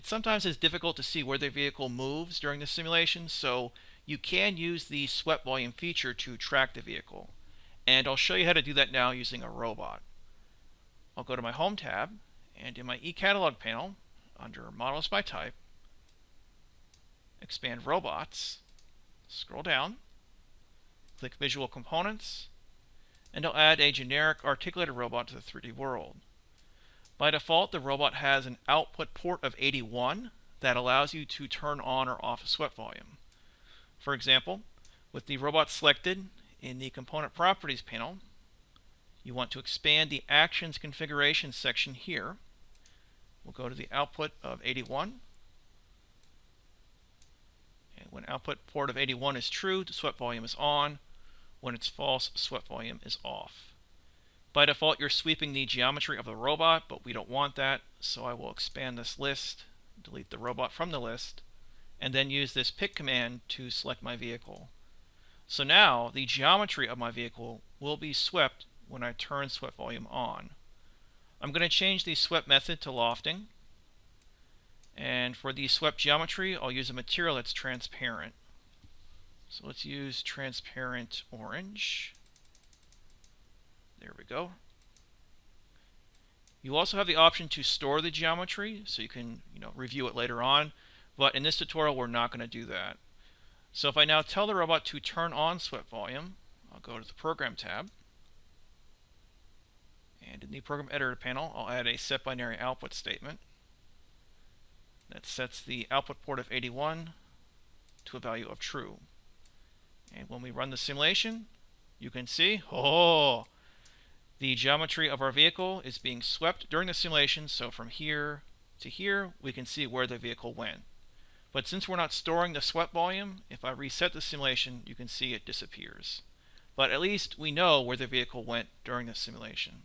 it sometimes is difficult to see where the vehicle moves during the simulation, so you can use the swept volume feature to track the vehicle. And I'll show you how to do that now using a robot. I'll go to my Home tab, and in my eCatalog panel, under Models by Type, expand Robots, scroll down, click Visual Components, and I'll add a generic articulated robot to the 3D world. By default, the robot has an output port of 81 that allows you to turn on or off a swept volume. For example, with the robot selected in the Component Properties panel, you want to expand the Actions Configuration section here. We'll go to the output of 81. And when output port of 81 is true, the swept volume is on. When it's false, swept volume is off. By default, you're sweeping the geometry of the robot, but we don't want that, so I will expand this list, delete the robot from the list, and then use this pick command to select my vehicle. So now the geometry of my vehicle will be swept when I turn swept volume on. I'm going to change the swept method to lofting, and for the swept geometry I'll use a material that's transparent. So let's use transparent orange. There we go. You also have the option to store the geometry, so you can review it later on, but in this tutorial we're not going to do that. So if I now tell the robot to turn on swept volume, I'll go to the Program tab, and in the Program Editor panel I'll add a set binary output statement that sets the output port of 81 to a value of true. And when we run the simulation, you can see, the geometry of our vehicle is being swept during the simulation, so from here to here we can see where the vehicle went. But since we're not storing the swept volume, if I reset the simulation, you can see it disappears. But at least we know where the vehicle went during the simulation.